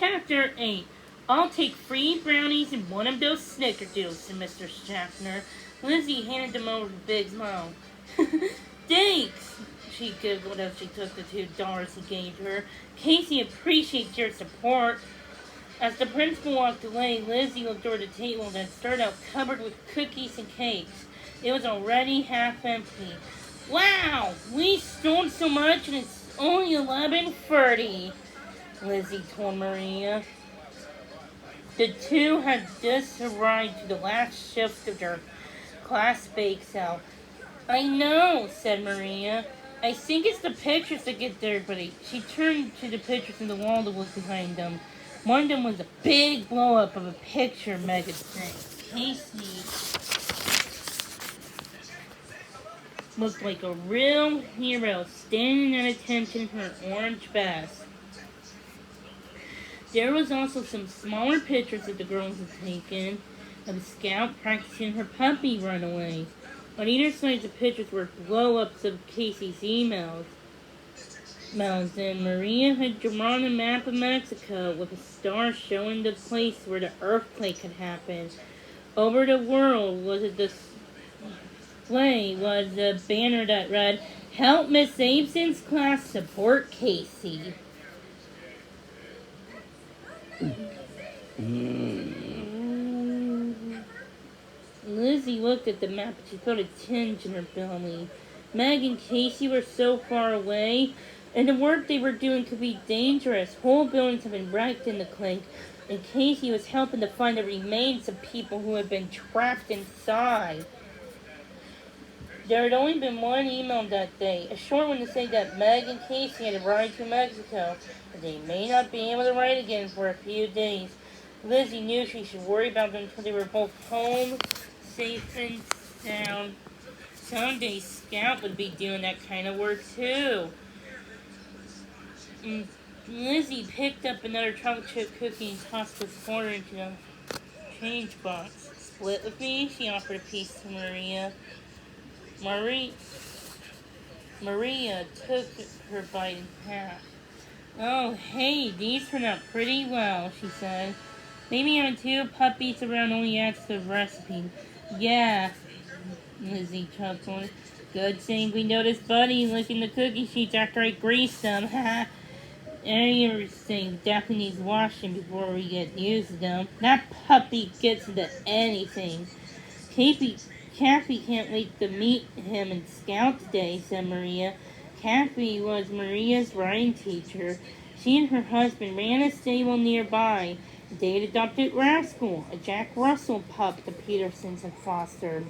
Chapter 8. I'll take 3 brownies and one of those snickerdoodles, said Mr. Schaffner. Lizzie handed them over with a big smile. Thanks, she giggled as she took the $2 he gave her. Casey appreciates your support. As the principal walked away, Lizzie looked toward the table that started out covered with cookies and cakes. It was already half empty. Wow, we stole so much and it's only 11:30, Lizzie told Maria. The two had just arrived to the last shift of their class bake sale. I know, said Maria. I think it's the pictures that get everybody. She turned to the pictures in the wall that was behind them. One of them was a big blow-up of a picture of Megan saying, Casey looked like a real hero standing at attention in her orange vest. There was also some smaller pictures that the girls had taken of Scout practicing her puppy runaway. On either side of the pictures were blow-ups of Casey's emails. And Maria had drawn a map of Mexico with a star showing the place where the earthquake had happened. Over the world was a display was a banner that read, Help Miss Abson's class support Casey. Lizzie looked at the map and she felt a tinge in her belly. Meg and Casey were so far away, and the work they were doing could be dangerous. Whole buildings had been wrecked in the quake, and Casey was helping to find the remains of people who had been trapped inside. There had only been one email that day, a short one to say that Meg and Casey had arrived to Mexico, but they may not be able to write again for a few days. Lizzie knew she should worry about them until they were both home, safe and sound. Someday Scout would be doing that kind of work too. Lizzie picked up another chocolate chip cookie and tossed a quarter into the change box. Split with me, she offered a piece to Maria. Maria took her bite in half. Oh, hey, these turned out pretty well, she said. Maybe having 2 puppies around only adds to the recipe. Yeah, Lizzie chuckled. Good thing we noticed Buddy licking the cookie sheets after I greased them. Ha! Everything definitely needs washing before we get used to them. That puppy gets into anything. Kathy can't wait to meet him in Scout today, said Maria. Kathy was Maria's writing teacher. She and her husband ran a stable nearby. They had adopted Rascal, a Jack Russell pup the Petersons had fostered.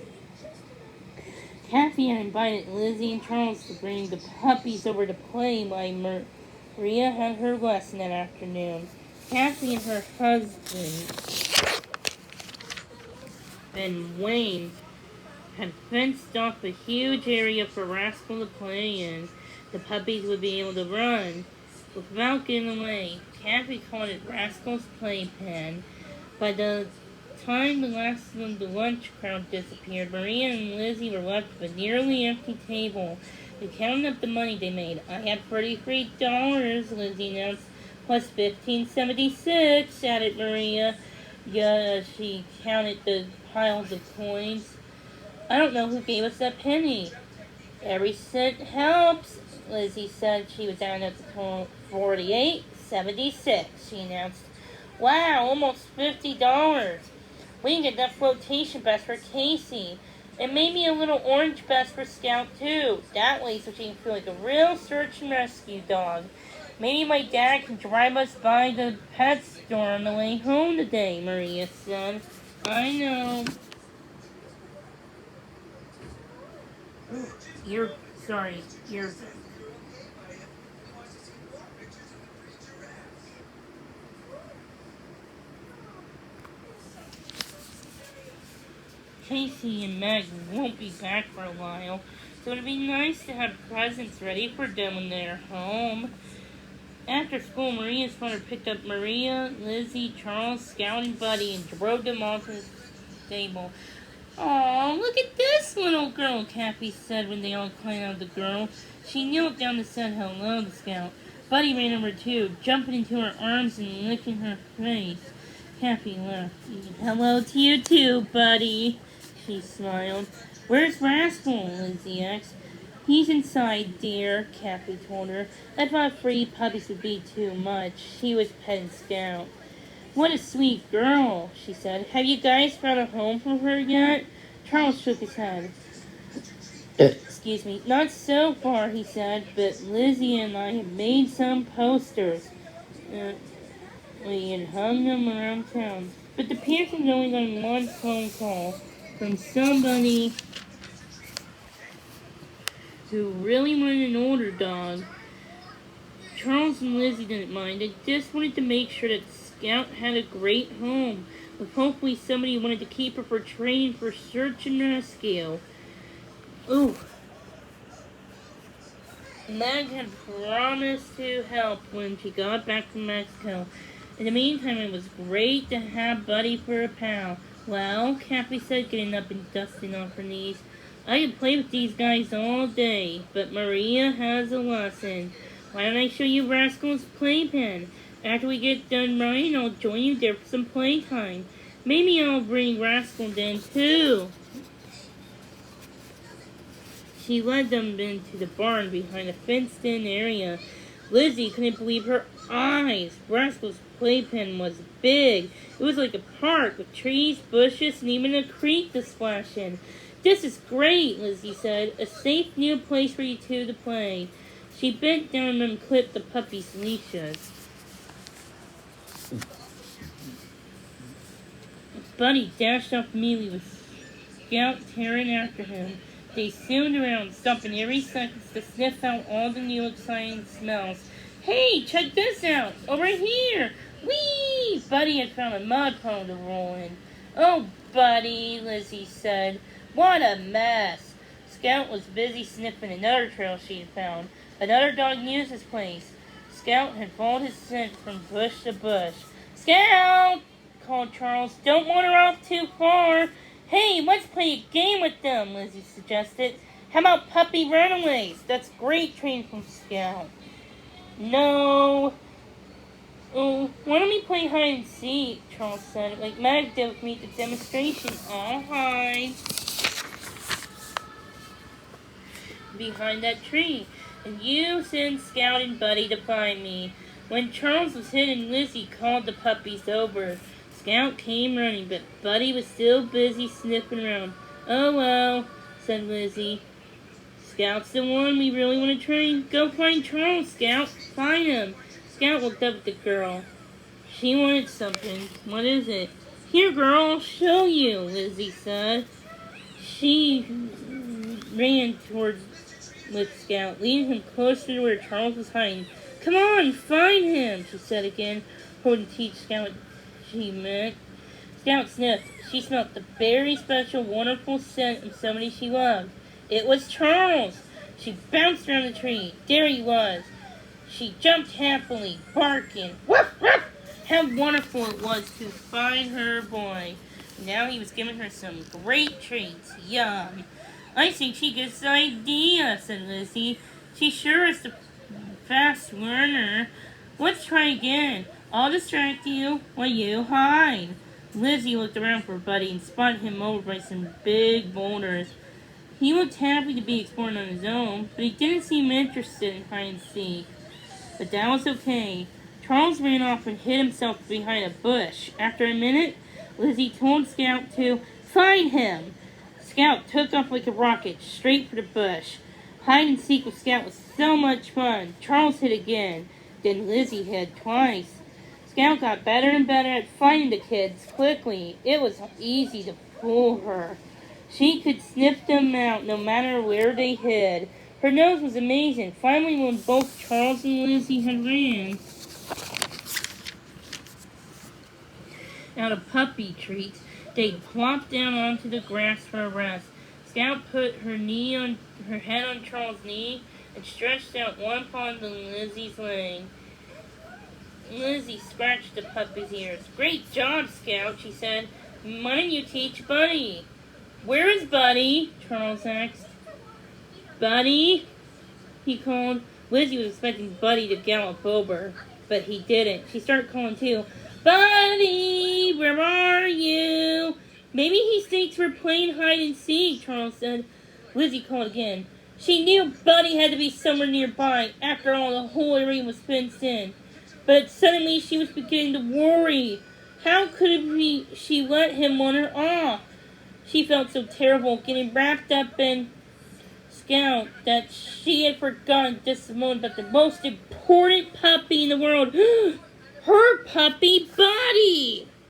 Kathy had invited Lizzie and Charles to bring the puppies over to play while Maria had her lesson that afternoon. Kathy and her husband, Ben Wayne, had fenced off a huge area for Rascal to play in. The puppies would be able to run without getting away. Kathy called it Rascal's Playpen. By the time the last of the lunch crowd disappeared, Maria and Lizzie were left with a nearly empty table. They counted up the money they made. I had $33, Lizzie announced, plus $15.76, added Maria. Yeah, she counted the piles of coins. I don't know who gave us that penny. Every cent helps, Lizzie said. She was down at the total $48.76, she announced. Wow, almost $50. We can get that flotation vest for Casey. And maybe a little orange vest for Scout too. That way so she can feel like a real search and rescue dog. Maybe my dad can drive us by the pet store on the way home today, Maria said. I know. You're Casey and Meg won't be back for a while, so it'd be nice to have presents ready for them when they're home. After school, Maria's father picked up Maria, Lizzie, Charles, Scout, and Buddy and drove them all to the stable. "Aw, look at this little girl," Kathy said when they all climbed out of the girl. She knelt down and said hello to Scout. Buddy ran over too, jumping into her arms and licking her face. Cappy laughed. Hello to you too, Buddy, she smiled. Where's Rascal? Lizzie asked. He's inside, dear, Cappy told her. I thought 3 puppies would be too much. She was petting Scout. What a sweet girl, she said. Have you guys found a home for her yet? Charles shook his head. Excuse me. Not so far, he said, but Lizzie and I have made some posters. We had hung them around town. But the Pearsons only got one phone call from somebody who really wanted an older dog. Charles and Lizzie didn't mind. They just wanted to make sure that Scout had a great home, with hopefully somebody wanted to keep her for training for search and rescue. Ooh. Mag had promised to help when she got back from Mexico. In the meantime, it was great to have Buddy for a pal. Well, Cappy said, getting up and dusting off her knees, I could play with these guys all day, but Maria has a lesson. Why don't I show you Rascal's playpen? After we get done running, I'll join you there for some playtime. Maybe I'll bring Rascal in too. She led them into the barn behind a fenced-in area. Lizzie couldn't believe her eyes. Rascal's playpen was big. It was like a park with trees, bushes, and even a creek to splash in. This is great, Lizzie said. A safe new place for you two to play. She bent down and unclipped the puppy's leashes. Buddy dashed off immediately with Scout tearing after him. They zoomed around, stopping every second to sniff out all the new exciting smells. Hey, check this out! Over here! Whee! Buddy had found a mud puddle to roll in. Oh, Buddy, Lizzie said. What a mess! Scout was busy sniffing another trail she had found. Another dog knew his place. Scout had followed his scent from bush to bush. Scout! Called Charles. Don't wander off too far. Hey, let's play a game with them, Lizzie suggested. How about puppy runaways? That's great training from Scout. No. Oh, why don't we play hide and seek? Charles said. Like Mag did with me at the demonstration. I'll hide behind that tree, and you send Scout and Buddy to find me. When Charles was hidden, Lizzie called the puppies over. Scout came running, but Buddy was still busy sniffing around. Oh well, said Lizzie. Scout's the one we really want to train. Go find Charles, Scout. Find him. Scout looked up at the girl. She wanted something. What is it? Here, girl, I'll show you, Lizzie said. She ran towards with Scout, leading him closer to where Charles was hiding. Come on, find him, she said again, hoping to teach Scout what she meant. Scout sniffed. She smelled the very special, wonderful scent of somebody she loved. It was Charles. She bounced around the tree. There he was. She jumped happily, barking. Woof, woof! How wonderful it was to find her boy. Now he was giving her some great treats. Yum. I think she gets the idea, said Lizzie. She sure is a fast learner. Let's try again. I'll distract you while you hide. Lizzie looked around for Buddy and spotted him over by some big boulders. He looked happy to be exploring on his own, but he didn't seem interested in hide and seek. But that was okay. Charles ran off and hid himself behind a bush. After a minute, Lizzie told Scout to find him. Scout took off like a rocket, straight for the bush. Hide and seek with Scout was so much fun. Charles hid again. Then Lizzie hid twice. Scout got better and better at finding the kids quickly. It was easy to fool her. She could sniff them out no matter where they hid. Her nose was amazing. Finally, when both Charles and Lizzie had ran out of puppy treats, they plopped down onto the grass for a rest. Scout put her head on Charles' knee and stretched out one paw on Lizzie's leg. Lizzie scratched the puppy's ears. Great job, Scout, she said. Why don't you teach Buddy? Where is Buddy? Charles asked. Buddy, he called. Lizzie was expecting Buddy to gallop over, but he didn't. She started calling too. Buddy, where are you? Maybe he thinks we're playing hide and seek, Charles said. Lizzie called again. She knew Buddy had to be somewhere nearby. After all, the whole area was fenced in. But suddenly she was beginning to worry. How could she let him wander off? She felt so terrible, getting wrapped up in Scout, that she had forgotten just a moment about the most important puppy in the world. Her puppy, Buddy!